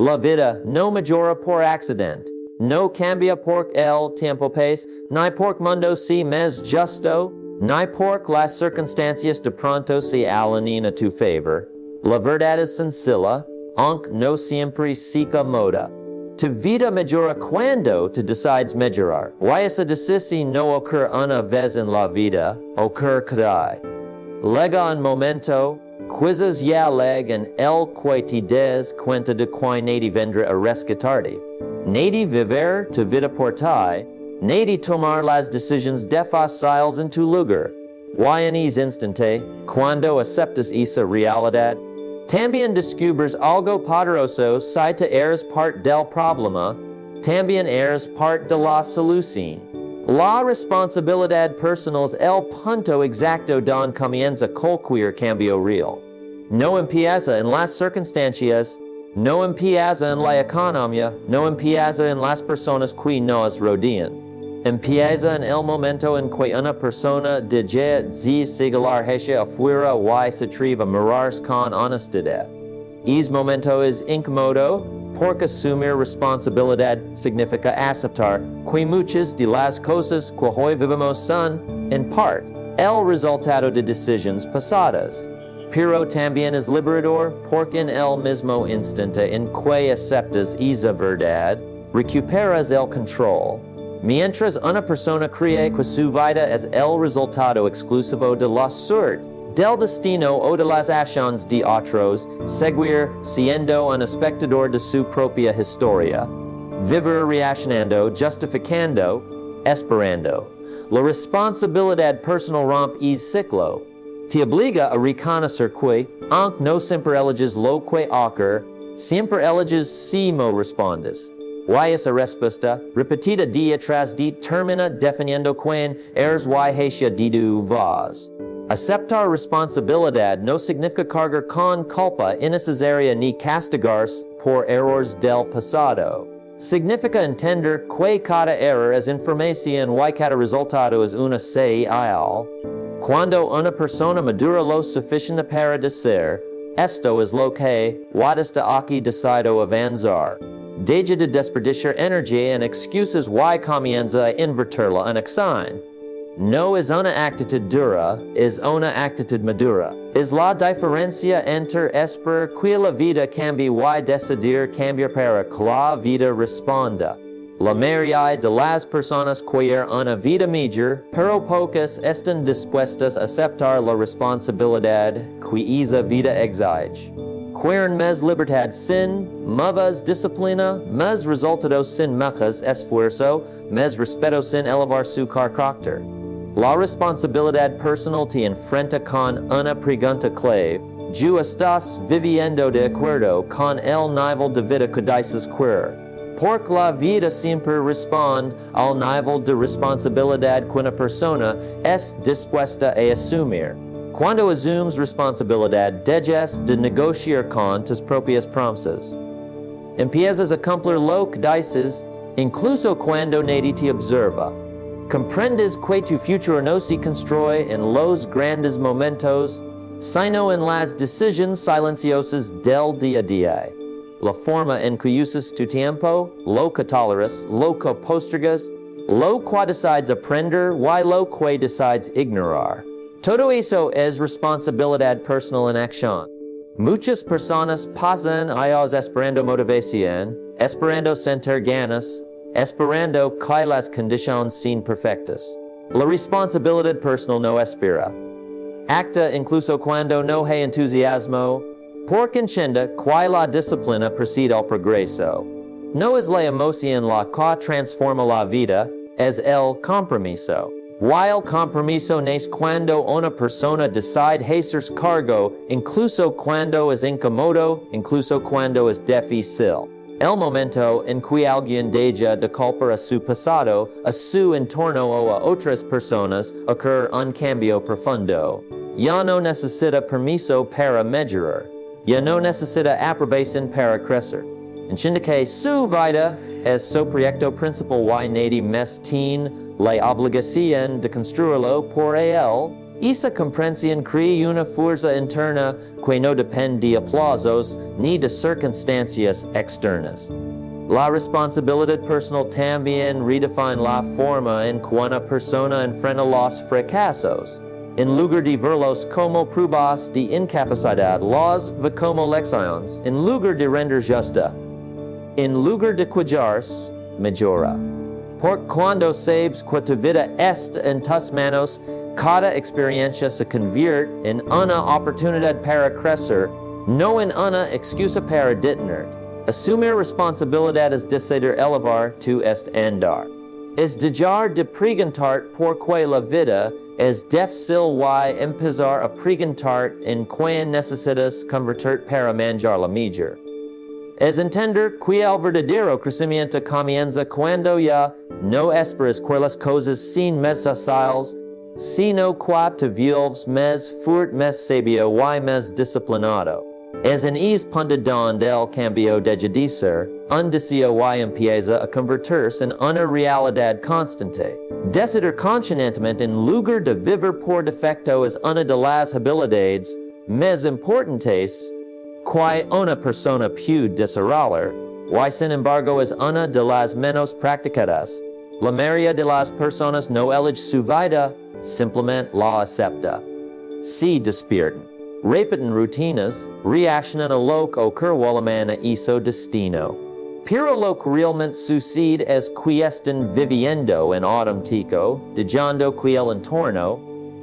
La vida no mejora por accidente, no cambia por el tiempo pase, ni por mundo si mes justo, ni por las circunstancias de pronto se alinean a tu favor. La verdad es sencilla, aunque no siempre se moda. Tu vida mejora cuando te decides mejorar. Y esa decisión no ocurre una vez en la vida, ocurre cada. Lega un momento, quizás ya en el que te des cuenta de que nadie vendrá a rescatarte. Nadie vivir tu vida por ti, nadie tomar las decisiones difíciles en tu lugar. Y en ese instante, cuando aceptas esa realidad, también descubres algo poderoso si te eres parte del problema, también eres parte de la solución. La responsabilidad personal es el punto exacto donde comienza cualquier cambio real. No empieza en las circunstancias, no empieza en la economía, no empieza en las personas que nos rodean. Empieza en el momento en que una persona deja de seguir hacia afuera y se atreve a mirarse con honestidad. Ese momento es incómodo, porque asumir responsabilidad significa aceptar que muchas de las cosas que hoy vivimos son, en parte, el resultado de decisiones pasadas. Pero también es liberador porque en el mismo instante en que aceptas esa verdad, recuperas el control. Mientras una persona cree que su vida es el resultado exclusivo de la suerte, del destino o de las acciones de otros, seguir siendo un espectador de su propia historia, vivir reaccionando, justificando, esperando. La responsabilidad personal rompe ese ciclo. Te obliga a reconocer que, aunque no siempre eliges lo que ocurre, siempre eliges si no respondes. Y esa respuesta, repetida día tras día, termina definiendo quién eres y hacia de tu vas. Aceptar responsabilidad no significa cargar con culpa innecesaria ni castigarse por errores del pasado. Significa entender que cada error es información y cada resultado es una señal. Cuando una persona madura lo suficiente para decir, esto es lo que, está aquí decido avanzar. Deja de desperdiciar energía en excusas y comienza a invertirla en acción. No es una actitud dura, es una actitud madura. Es la diferencia entre esperar que la vida cambie y decidir cambiar para que la vida responda. La mayoría de las personas quieren una vida mejor, pero pocas están dispuestas a aceptar la responsabilidad que esa vida exige. Quieren más libertad sin más disciplina, más resultados sin más esfuerzo, más respeto sin elevar su carácter. La responsabilidad personal te enfrenta con una pregunta clave. ¿Tú estás viviendo de acuerdo con el nivel de vida que dices querer? Porque la vida siempre responde al nivel de responsabilidad que una persona es dispuesta a asumir. Cuando asumes responsabilidad, dejas de negociar con tus propias promesas. Empiezas a cumplir lo que dices, incluso cuando nadie te observa. Comprendes que tu futuro no se construye en los grandes momentos, sino en las decisiones silenciosas del día a día. La forma en que usas tu tiempo, lo que toleras, lo que postergas, lo que decides aprender y lo que decides ignorar. Todo eso es responsabilidad personal en acción. Muchas personas pasan años esperando motivación, esperando sentir ganas, esperando que las condiciones sean perfectas. La responsabilidad personal no espera. Acta incluso cuando no hay entusiasmo, porque entiende que la disciplina precede el progreso. No es la emoción la que transforma la vida, es el compromiso. Y el compromiso nace cuando una persona decide hacerse cargo, incluso cuando es incómodo, incluso cuando es difícil. El momento en que alguien deja de culpar a su pasado, a su entorno o a otras personas, ocurre un cambio profundo. Ya no necesita permiso para mejorar. Ya no necesita aprobación para crecer. Entiende que su vida es su proyecto principal y nadie más tiene la obligación de construirlo por él. Esa comprensión crea una fuerza interna que no depende de aplausos ni de circunstancias externas. La responsabilidad personal también redefine la forma en que una persona enfrenta los fracasos. En lugar de verlos como pruebas de incapacidad, los ve como lecciones. En lugar de render justa, en lugar de quejarse, mejora. Porque cuando sabes que tu vida está en tus manos, cada experiencia se convierte en una oportunidad para crecer, no en una excusa para detenerte. Asumir responsabilidad es decidir elevar tu andar. Es dejar de preguntar por qué la vida es difícil y empezar a preguntar en qué necesitas convertir para manjar la mejor. Es entender que el verdadero crecimiento comienza cuando ya no esperas que las cosas sean más fáciles, sino que te vuelves más fuerte, más sabio y más disciplinado. Es en ese punto donde el cambio deja de ser un deseo y empieza a convertirse en una realidad constante. Decidir conscientemente en lugar de vivir por defecto es una de las habilidades más importantes que una persona puede desarrollar, y sin embargo es una de las menos practicadas. La mayoría de las personas no elige su vida, simplemente la acepta. Se despiertan, repiten rutinas, reaccionan a lo que ocurre y su destino. Pero lo que realmente sucede es que están viviendo en automático, dejando que el entorno,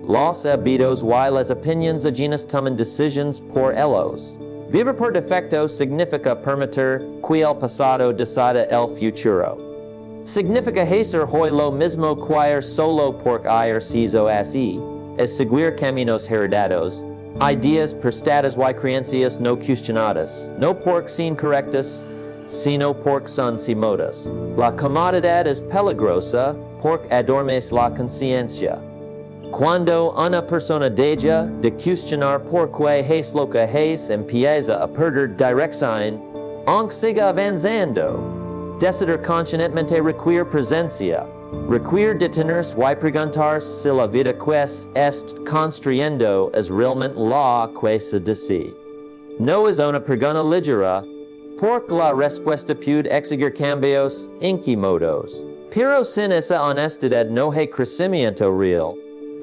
los hábitos y las opiniones ajenas tomen decisiones por ellos. Vivir por defecto significa permitir que el pasado decida el futuro. Significa hacer hoy lo mismo que ir solo porque ayer se hizo así. Es seguir caminos heredados, ideas prestadas y creencias no cuestionadas, no porque sean correctas, sino porque son simodas. La comodidad es peligrosa porque adormece la conciencia. Cuando una persona deja de cuestionar por qué es lo que es, empieza a perder dirección, aunque siga avanzando. Decidir conscientemente requiere presencia, requiere detenerse y preguntarse si la vida que está construyendo es realmente la que se dice. No es una pregunta ligera, porque la respuesta puede exigir cambios incómodos. Pero sin esa honestidad no hay crecimiento real.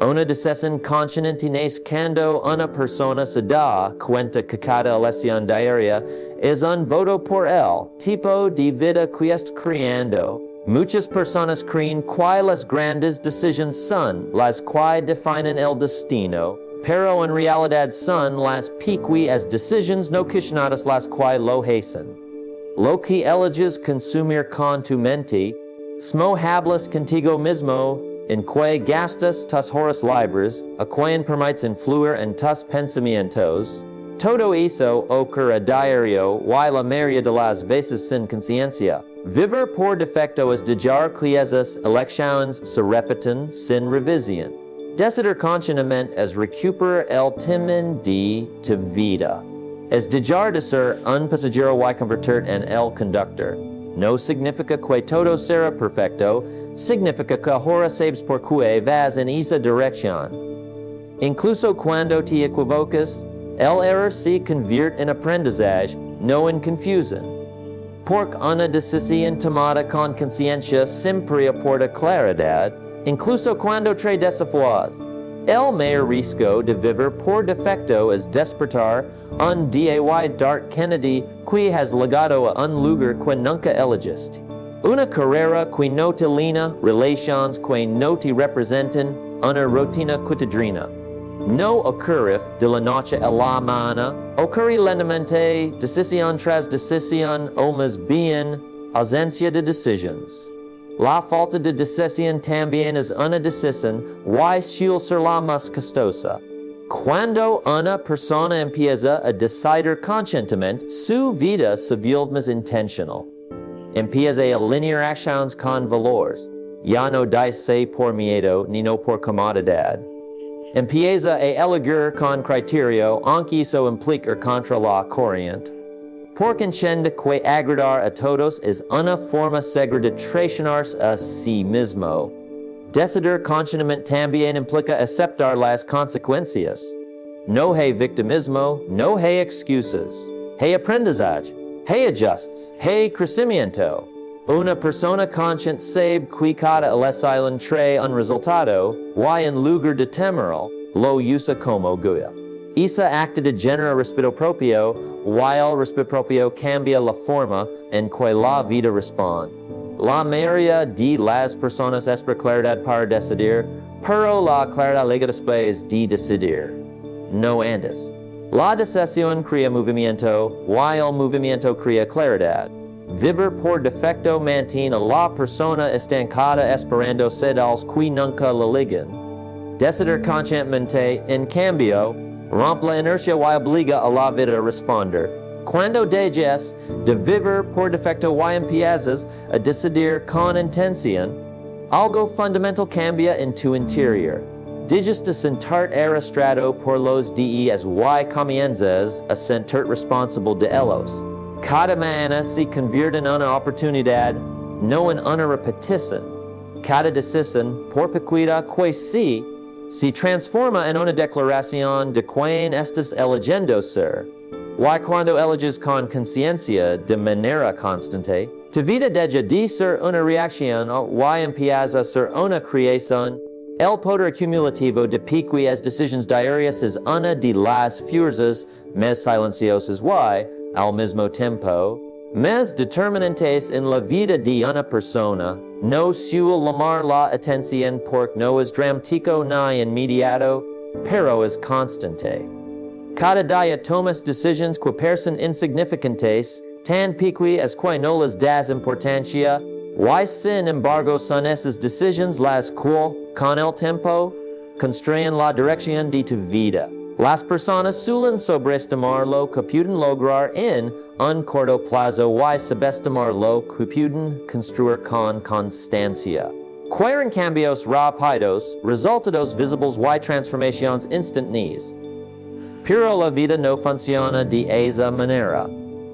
Una decisión consciente nace cuando una persona se da cuenta que cada elección diaria es un voto por el tipo de vida que está creando. Muchas personas creen que las grandes decisiones son las que definen el destino, pero en realidad son las pequeñas decisiones no cuestionadas las que lo hacen. Lo que eliges consumir con tu mente, smo hablas contigo mismo, en que gastas tus horas libres, a quien permites influir en tus pensamientos, todo eso ocurre a diario y la mayoría de las veces sin conciencia. Vivir por defecto es dejar que esas elecciones se repiten sin revisión. Decidir conscientemente es recuperar el timón de tu vida. Es dejar de ser un pasajero y convertirte en el conductor. No significa que todo será perfecto, significa que ahora sabes por qué vas en esa dirección. Incluso cuando te equivocas, el error se convierte en aprendizaje, no en confusión. Porque una decisión tomada con conciencia siempre aporta claridad, incluso cuando trae desafíos. El mayor riesgo de vivir por defecto es despertar un día y dar Kennedy que has legado a un lugar que nunca elegiste. Una carrera que no te llena, relaciones que no te representan, una rutina cotidiana. No ocurre de la noche a la mañana, ocurre lentamente, decisión tras decisión, o más bien, ausencia de decisiones. La falta de decisión también es una decisión y suele ser la más costosa. Cuando una persona empieza a decidir conscientemente, su vida se vuelve más intencional. Empieza a alinear acciones con valores. Ya no dice por miedo ni no por comodidad. Empieza a elegir con criterio, aunque eso implica contra la corriente. Porque entiende que agradar a todos es una forma segura de traicionarse a sí mismo. Decidir conscientemente también implica aceptar las consecuencias. No hay victimismo, no hay excusas. Hay aprendizaje, hay ajustes, hay crecimiento. Una persona consciente sabe que cada elegir entre un resultado, y en lugar de temerlo, lo usa como guía. Esa actitud genera respeto propio, y el respeto propio cambia la forma en que la vida responde. La mayoría de las personas espera claridad para decidir, pero la claridad llega después de decidir. No antes. La decisión crea movimiento, y el movimiento crea claridad. Vivir por defecto mantiene a la persona estancada esperando señales que nunca la ligan. Decidir conscientemente, en cambio, rompe la inercia y obliga a la vida a responder. Cuando dejas de vivir por defecto y empiezas a decidir con intención, algo fundamental cambia en tu interior. Dejas de sentirte arrastrado por los días y comienzas a sentirte responsable de ellos. Cada mañana se convierte en una oportunidad, no en una repetición. Cada decisión, por pequeña que se transforma en una declaración de quién estás eligiendo ser. Y cuando eliges con conciencia de manera constante, tu vida deja de ser una reacción y empieza a ser una creación. El poder acumulativo de pequeñas decisiones diarias es una de las fuerzas más silenciosas y, al mismo tiempo, más determinantes en la vida de una persona. No suele llamar la atención porque no es dramático ni inmediato, pero es constante. Cada día tomas decisiones que parecen insignificantes, tan pequeñas que no les das importancia, y sin embargo son esas decisiones las que, con el tiempo, construyen la dirección de tu vida. Las personas suelen sobreestimar lo que pueden lograr en un corto plazo y subestimar lo que pueden construir con constancia. Quieren cambios rápidos, resultados visibles y transformaciones instantáneas. Pero la vida no funciona de esa manera.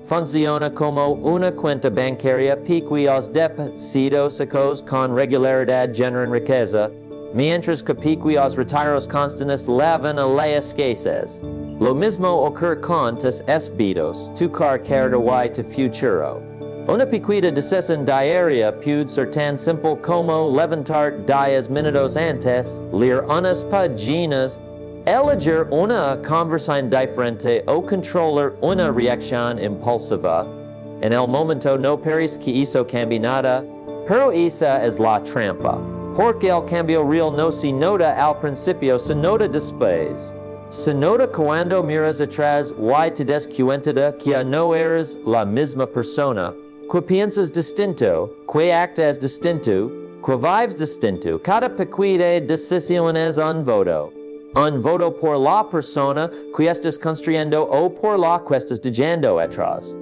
Funciona como una cuenta bancaria pequeños depósitos con regularidad generan riqueza, mientras que pequeños retiros constantes llevan a la escasez. Lo mismo ocurre con tus hábitos, tu carrera y tu futuro. Una pequeña decisión diaria puede ser tan simple como levantar 10 minutos antes, leer unas páginas, elegir una conversación diferente o controlar una reacción impulsiva. En el momento no parece que eso cambie nada, pero esa es la trampa. Porque el cambio real no se nota al principio, se nota después. Se nota cuando miras atrás y te das cuenta que no eres la misma persona, que piensas distinto, que actas distinto, que vives distinto. Cada pequeña decisión es un voto. Un voto por la persona que estás construyendo o por la que estás dejando atrás.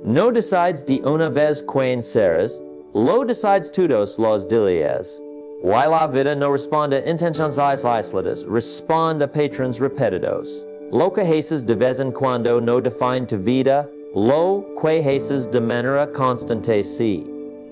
No decides de una vez quién serás, lo decides todos los días. Y la vida no responde a intenciones aisladas, responde a patrones repetidos. Lo que haces de vez en cuando no define tu vida, lo que haces de manera constante sí.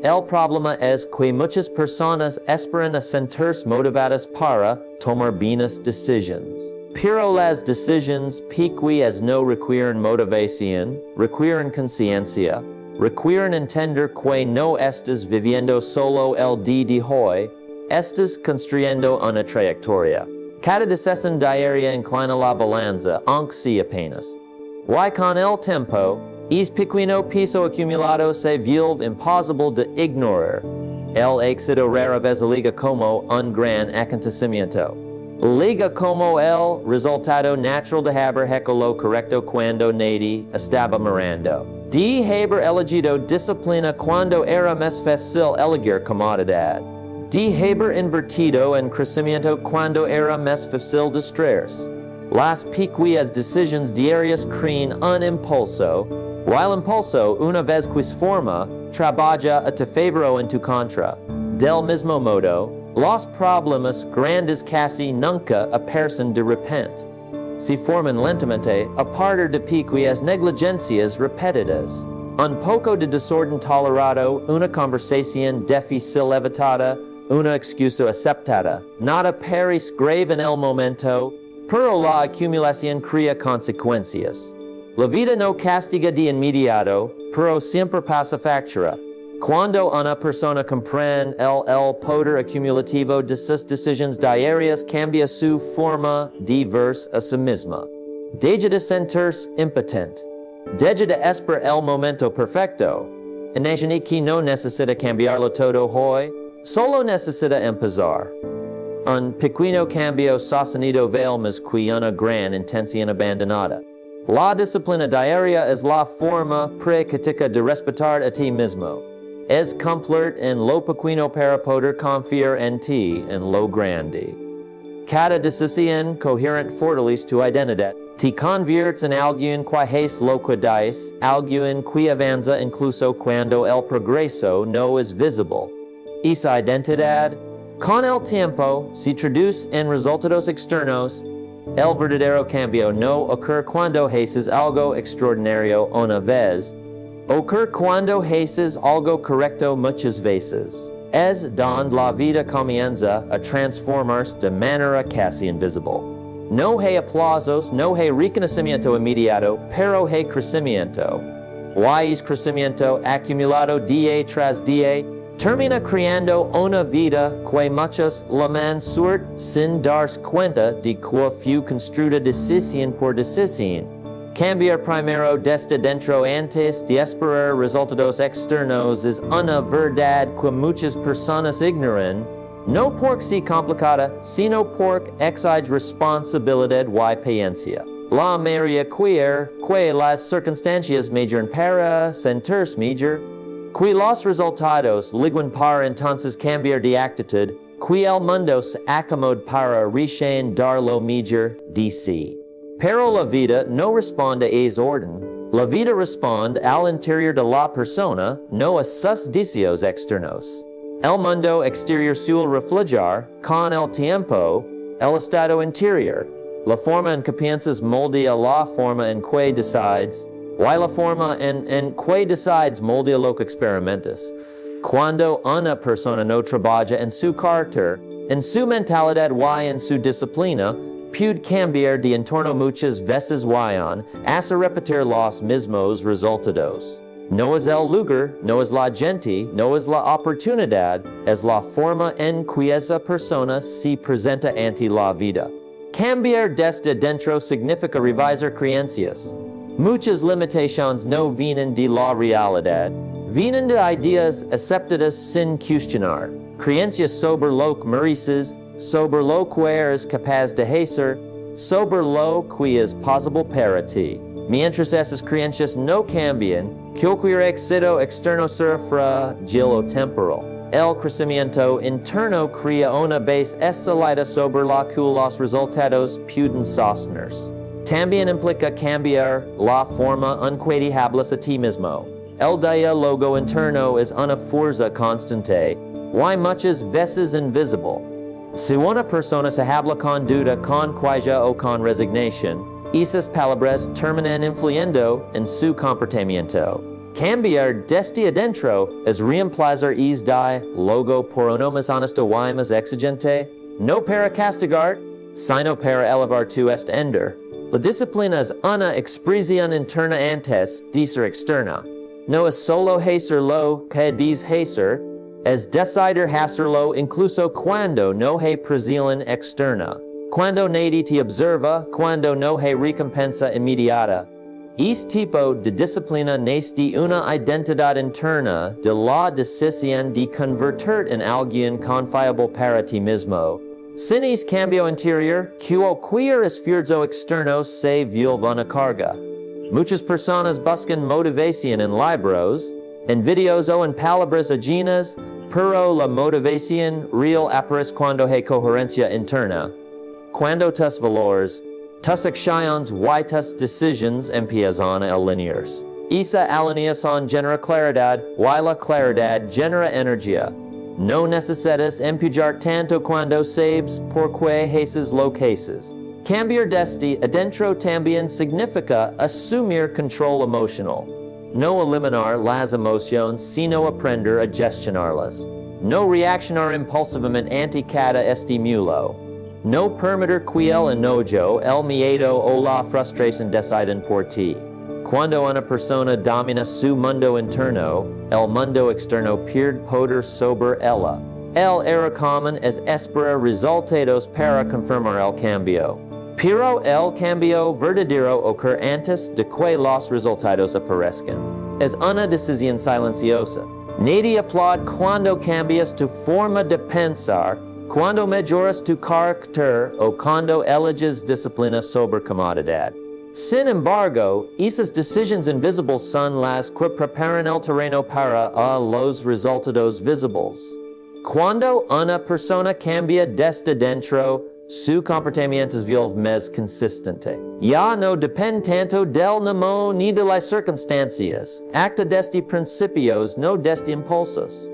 El problema es que muchas personas esperan a sentirse motivadas para tomar buenas decisiones. Pero las decisiones pequeñas no requieren motivación, requieren conciencia, requieren entender que no estás viviendo solo el día de hoy, estás construyendo una trayectoria. Cada decisión diaria inclina la balanza, aunque sea apenas. Y con el tiempo, es pequeño peso acumulado se vuelve imposible de ignorar. El éxito rara vez liga como un gran acontecimiento. Liga como el resultado natural de haber hecho lo correcto cuando nadie estaba mirando. De haber elegido disciplina cuando era más fácil elegir comodidad. De haber invertido en crecimiento cuando era más fácil distraerse. Las pequeñas decisiones diarias crean un impulso, y el impulso, una vez que se forma, trabaja a tu favor o en tu contra. Del mismo modo, los problemas grandes casi nunca aparecen de repente. Se forman lentamente a partir de pequeñas negligencias repetidas. Un poco de desorden tolerado, una conversación difícil evitada, una excusa aceptada, nada peris grave en el momento, pero la acumulación crea consecuencias. La vida no castiga de inmediato, pero siempre pasa factura. Cuando una persona comprende el poder acumulativo de sus decisiones diarias, cambia su forma de verse a sí misma. Deja de sentirse impotente. Deja de esperar el momento perfecto. Imagine que no necesita cambiarlo todo hoy, solo necesita empezar. Un pequeño cambio sostenido vale más que una gran intención abandonada. La disciplina diaria es la forma práctica de respetar a ti mismo. Es cumplir en lo pequeño para poder confiar en ti en lo grande. Cada decisión coherente fortalece tu identidad. Te conviertes en alguien que es lo que dice, alguien que avanza incluso cuando el progreso no es visible. Esa identidad, con el tiempo, se traduce en resultados externos. El verdadero cambio no ocurre cuando haces algo extraordinario una vez. Ocurre cuando haces algo correcto muchas veces. Es donde la vida comienza a transformarse de manera casi invisible. No hay aplausos, no hay reconocimiento inmediato, pero hay crecimiento. ¿Qué es crecimiento acumulado día tras día? Termina creando una vida que muchos laman suerte sin darse cuenta de que fue construida decisión por decisión. Cambiar primero desde dentro antes de esperar resultados externos es una verdad que muchas personas ignoran, no porque sea complicada, sino porque exige responsabilidad y paciencia. La mayoría quiere que las circunstancias mejoren para sentirse mejor, que los resultados liguen para entonces cambiar de actitud, que el mundo se acomode para recién dar lo mejor de sí. Pero la vida no responde a ese orden. La vida responde al interior de la persona, no a sus deseos externos. El mundo exterior suele reflejar, con el tiempo, el estado interior. La forma en que piensas moldea la forma en que decides, y la forma en que decides moldea lo que experimentas. Cuando una persona no trabaja en su carácter, en su mentalidad y en su disciplina, puede cambiar de entorno muchas veces y hace repetir los mismos resultados. No es el lugar, no es la gente, no es la oportunidad, es la forma en que esa persona se presenta ante la vida. Cambiar desde dentro significa revisar creencias. Muchas limitaciones no vienen de la realidad, vienen de ideas aceptadas sin cuestionar. Creencias sobre lo que mereces, sobre lo que eres capaz de hacer, sobre lo que es posible para ti. Mientras esas creencias no cambian, cualquier éxito externo será frágil o temporal. El crecimiento interno crea una base sólida sobre la que los resultados pueden sostenerse. También implica cambiar la forma en que te hablas a ti mismo. El diálogo interno es una fuerza constante, y muchas veces invisible. Si una persona se habla con duda, con queja o con resignación, esas palabras terminan influyendo en su comportamiento. Cambiar desde adentro es reemplazar es diálogo por uno más honesto y más exigente, no para castigar, sino para elevar tu estender. La disciplina es una expresión interna antes de ser externa. No es solo hacer lo que debes hacer, es decidir hacerlo incluso cuando no hay presión externa, cuando nadie te observa, cuando no hay recompensa inmediata. Este tipo de disciplina nace de una identidad interna de la decisión de convertirte en alguien confiable para ti mismo. Sin ese cambio interior, cualquier esfuerzo externo se vuelve una carga. Muchas personas buscan motivación en libros, en videos o en palabras ajenas, pero la motivación real aparece cuando hay coherencia interna. Cuando tus valores, tus acciones y tus decisiones empiezan a alinearse. Esa alineación genera claridad y la claridad genera energía. No necesitas empujar tanto cuando sabes por qué haces lo que haces. Cambiar desde adentro también significa asumir control emocional. No eliminar las emociones, sino aprender a gestionarlas. no reaccionar impulsivamente ante cada estímulo. No permitir que el enojo, el miedo o la frustración decidan por ti. Cuando una persona domina su mundo interno, el mundo externo pierde poder sobre ella. El error común es esperar resultados para confirmar el cambio. Pero el cambio verdadero ocurre antes de que los resultados aparezcan. Es una decisión silenciosa. Nadie aplaude cuando cambias tu forma de pensar, cuando mejoras tu carácter o cuando eliges disciplina sobre comodidad. Sin embargo, esas decisiones invisibles son las que preparan el terreno para los resultados visibles. Cuando una persona cambia desde dentro, su comportamiento es más consistente. Ya no depende tanto del namo ni de las circunstancias. Acta desde principios, no desde impulsos.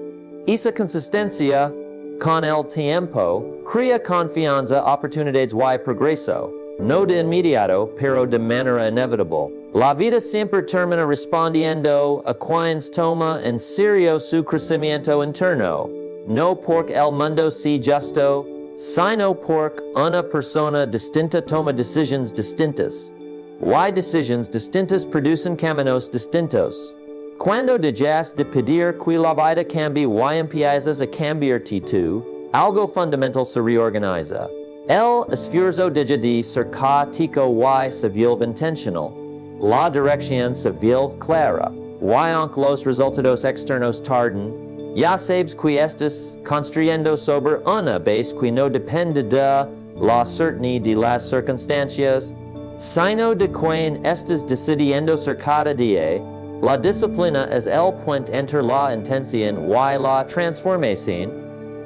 Esa consistencia, con el tiempo, crea confianza, oportunidades y progreso. No de inmediato, pero de manera inevitable. La vida siempre termina respondiendo a quienes toma en serio su crecimiento interno. No porque el mundo sea justo, sino porque una persona distinta toma decisiones distintas. Y decisiones distintas producen caminos distintos. Cuando dejas de pedir que la vida cambie y empiezas a cambiarte tú, algo fundamental se reorganiza. El esfuerzo deja de ser caótico y se vuelve intencional. La dirección se vuelve clara. Y aunque los resultados externos tarden, ya sabes que estás construyendo sobre una base que no depende de la certidumbre de las circunstancias, sino de quien estás decidiendo ser cada día. La disciplina es el puente entre la intención y la transformación.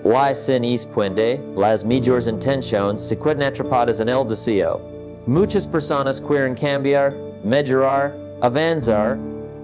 Y sin ese puente, las mejores intenciones se quedan atrapadas en el deseo. Muchas personas quieren cambiar, mejorar, avanzar,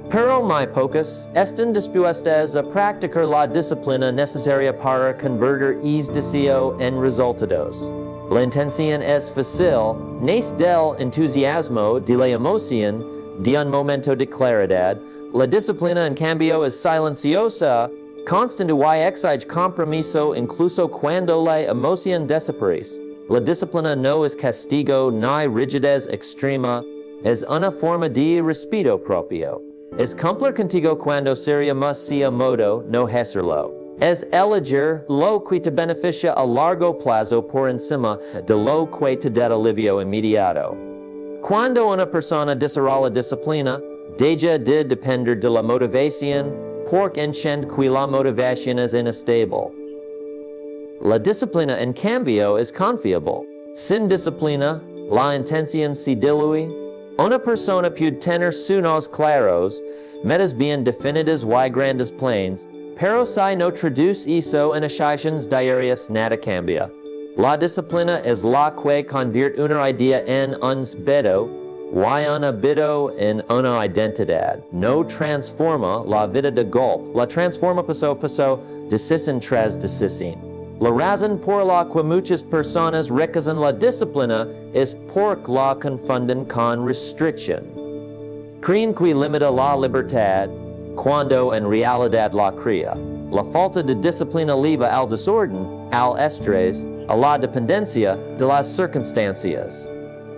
pero muy pocas están dispuestas a practicar la disciplina necesaria para convertir ese deseo en resultados. La intención es fácil, nace del entusiasmo, de la emoción, de un momento de claridad. La disciplina en cambio es silenciosa, constante y exige compromiso incluso cuando la emoción desaparece. La disciplina no es castigo ni rigidez extrema, es una forma de respeto propio. Es cumplir contigo cuando sería más sea modo, no hacerlo. Es elegir lo que te beneficia a largo plazo por encima de lo que te da alivio inmediato. Cuando una persona desarrolla disciplina, deja de depender de la motivación, porque entiende que la motivación es inestable. La disciplina en cambio es confiable. Sin disciplina, la intención se diluye. Una persona puede tener sueños claros, metas bien definidas y grandes planes, pero si no traduce eso en acciones diarias, nada cambia. La disciplina es la que convierte una idea en un hábito, y un hábito en una identidad. No transforma la vida de golpe, la transforma paso a paso, decisión tras decisión. La razón por la que muchas personas rechazan la disciplina es porque la confunden con restricción. Creen que limita la libertad, cuando en realidad la crea. La falta de disciplina lleva al desorden, al estrés, a la dependencia de las circunstancias.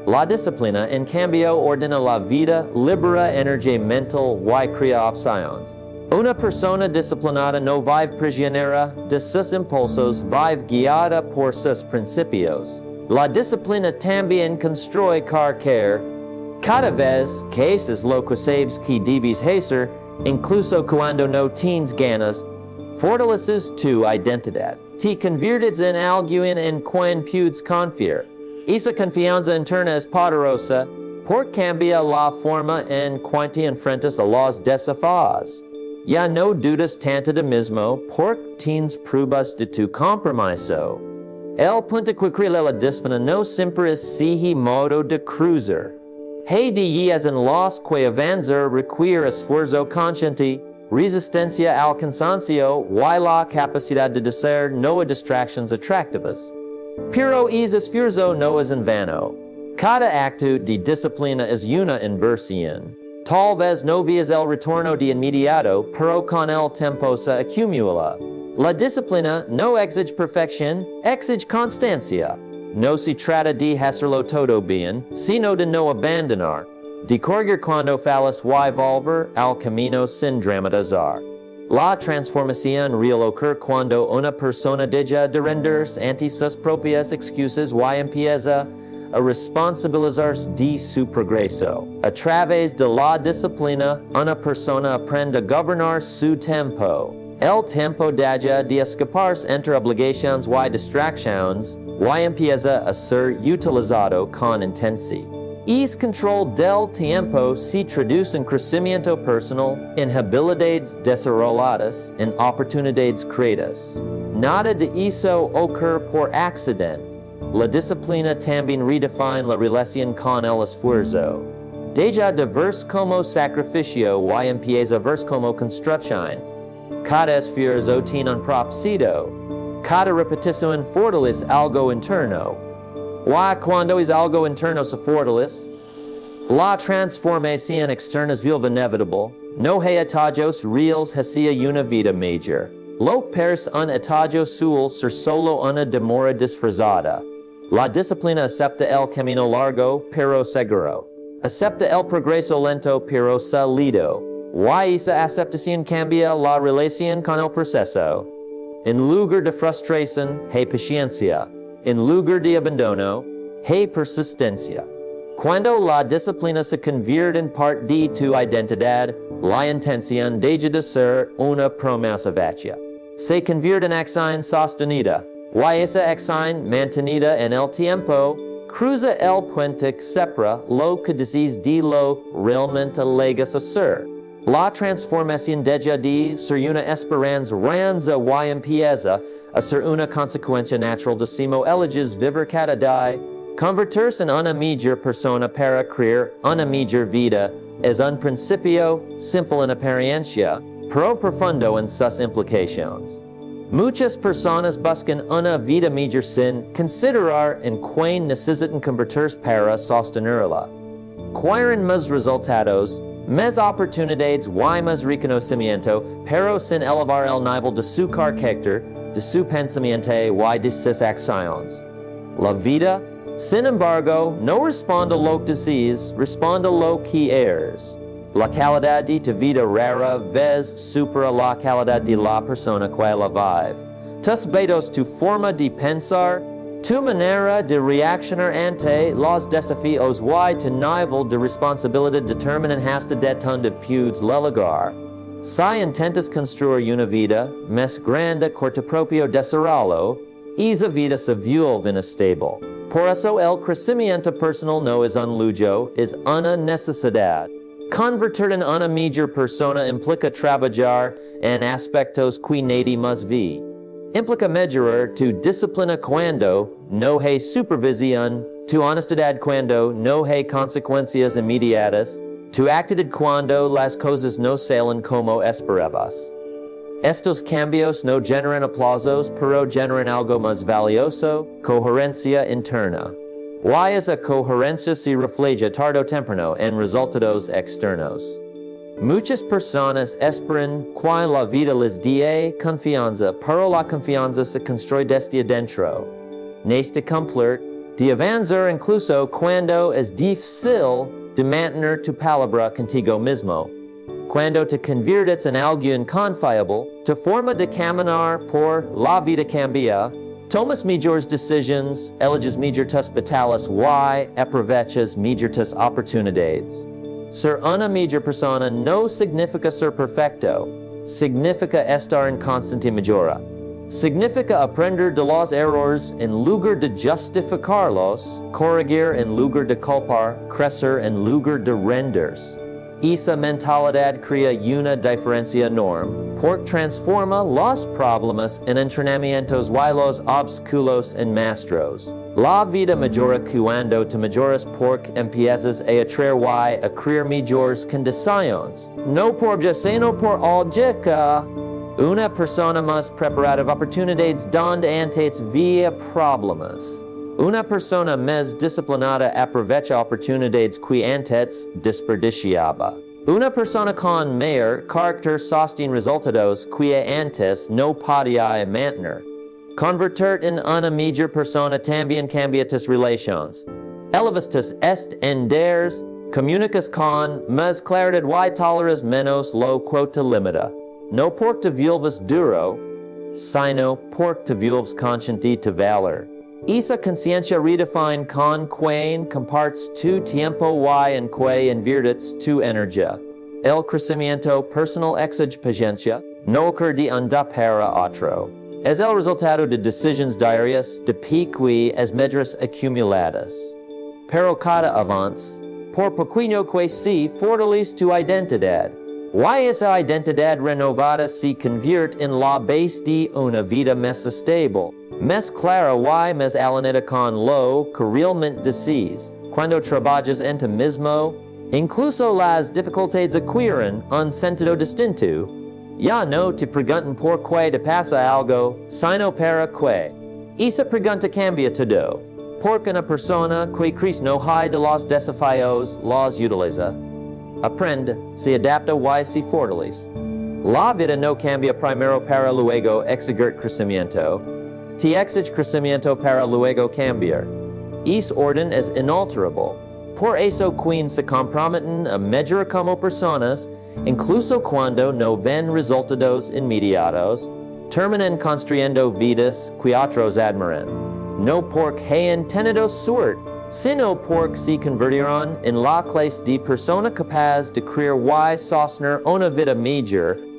La disciplina, en cambio, ordena la vida, libera energía mental y crea opciones. Una persona disciplinada no vive prisionera de sus impulsos, vive guiada por sus principios. La disciplina también construye carácter. Cada vez que haces lo que sabes que debes hacer, incluso cuando no tienes ganas, fortaleces tu identidad. Te conviertes en alguien en quien puedes confiar. Esa confianza interna es poderosa porque cambia la forma en que te enfrentas a los desafíos. Ya no dudas tanto de mismo porque tienes pruebas de tu compromiso. El punto que crea la disciplina no siempre es sigue modo de cruiser. Hay días en los que avanzar requiere esfuerzo consciente, resistencia al cansancio y la capacidad de desear no distracciones atractivas. Pero ese esfuerzo no es en vano. Cada acto de disciplina es una inversión. Tal vez no veas el retorno de inmediato, pero con el tiempo se acumula. La disciplina no exige perfección, exige constancia. No se trata de hacerlo todo bien, sino de no abandonar. De correr cuando fallas y volver al camino sin dramatizar. La transformación real ocurre cuando una persona deja de rendirse ante sus propias excusas y empieza a responsabilizarse de su progreso. A través de la disciplina, una persona aprende a gobernar su tiempo. El tiempo deja de escaparse entre obligaciones y distracciones, y empieza a ser utilizado con intensidad. El control del tiempo se traduce en crecimiento personal, en habilidades desarrolladas, en oportunidades creadas. Nada de eso ocurre por accidente. La disciplina también redefine la relación con el esfuerzo. Deja de verse como sacrificio y empieza a verse como construcción. Cada esfuerzo tiene un propósito. Cada repetición fortalece algo interno. Y cuando es algo interno se fortalece, la transformación externa es inevitable. No hay atajos reales hacia una vida mejor. Lo pers un atajo suele ser solo una demora disfrazada. La disciplina acepta el camino largo, pero seguro. Acepta el progreso lento, pero sólido. Y esa aceptación cambia la relación con el proceso. En lugar de frustración, hay paciencia. En lugar de abandono, hay persistencia. Cuando la disciplina se convierte en parte de tu identidad, la intención deja de ser una promesa vacía. Se convierte en acción sostenida. Y esa acción mantenida en el tiempo cruza el puente que separa lo que dices de lo realmente llegas a ser. La transformación deja de ser una esperanza ranza y empieza a ser una consecuencia natural de cómo eliges vivir cada día. Convertirse en una mejor persona para crear una mejor vida es un principio simple en apariencia, pero profundo en sus implicaciones. Muchas personas buscan una vida mejor sin considerar en quién necesitan convertirse para sostenerla. Quieren más resultados, más oportunidades y más reconocimiento, pero sin elevar el nivel de su carácter, de su pensamiento y de sus acciones. La vida, sin embargo, no responde a lo que dices, responde a lo que eres. La calidad de tu vida rara vez supera la calidad de la persona que la vive. Tus hábitos, tu forma de pensar, tu manera de reaccionar ante los desafíos y tu nivel de responsabilidad determinan hasta de donde puedes llegar. Si intentas construir una vida más grande que tu propio desarrollo, esa vida se vuelve inestable. Por eso el crecimiento personal no es un lujo, es una necesidad. Convertir en una mejor persona implica trabajar en aspectos que nadie más ve. Implica mejorar tu disciplina cuando no hay supervisión, tu honestidad cuando no hay consecuencias inmediatas, tu actitud cuando las cosas no salen como esperabas. Estos cambios no generan aplausos, pero generan algo más valioso, coherencia interna. Y esa coherencia se refleja tarde o temprano en resultados externos. Muchas personas esperan que la vida les dé confianza, pero la confianza se construye desde adentro. Neste cumplir, de avanzar incluso cuando es difícil de mantener tu palabra contigo mismo. Cuando te conviertes en alguien confiable, tu forma de caminar por la vida cambia. Tomas mejores decisiones, eliges mejor tus batallas y aprovechas mejor tus oportunidades. Ser una mejor persona no significa ser perfecto, significa estar en constante mejora. Significa aprender de los errores en lugar de justificarlos, corregir en lugar de culpar, crecer en lugar de rendirse. Esa mentalidad crea una diferencia enorme, porque transforma los problemas en entrenamientos y los obstáculos en maestros. La vida mejora cuando te mejoras porque empiezas a atraer y a crear mejores condiciones. No por sino por lógica. Una persona más preparada de oportunidades donde antes vía problemas. Una persona más disciplinada aprovecha oportunidades que antes desperdiciaba. Una persona con mayor carácter sostiene resultados que antes no podía mantener. Convertir en una mejor persona también cambia tus relaciones. Elevas tus estándares, comunicas con más claridad y toleras menos lo que te limita. No porque te vuelvas duro, sino porque te vuelves consciente de tu valor. Esa conciencia redefine con quien compartes tu tiempo y en que inviertes tu energía. El crecimiento personal exigencia no ocurre de un día para otro. Es el resultado de decisiones diarias de pequeñas metas acumuladas. Pero cada avance, por pequeño que sea, fortalece tu identidad. Y esa identidad renovada se convierte en la base de una vida más estable, más clara y más alineada con lo que realmente deseas. Cuando trabajas en ti mismo, incluso las dificultades adquieren un sentido distinto. Ya no te preguntan por qué te pasa algo, sino para qué. Esa pregunta cambia todo. Porque una persona que crece no hay de los desafíos, los utiliza. Aprende, se adapta y se fortalece. La vida no cambia primero para luego exigir crecimiento. Te exige crecimiento para luego cambiar. Ese orden es inalterable. Por eso quienes se comprometen a mejorar como personas, incluso cuando no ven resultados inmediatos, terminan construyendo vidas que otros admiran. No porque hayan tenido suerte, sino porque se convirtieron en la clase de persona capaz de crear y sostener una vida mejor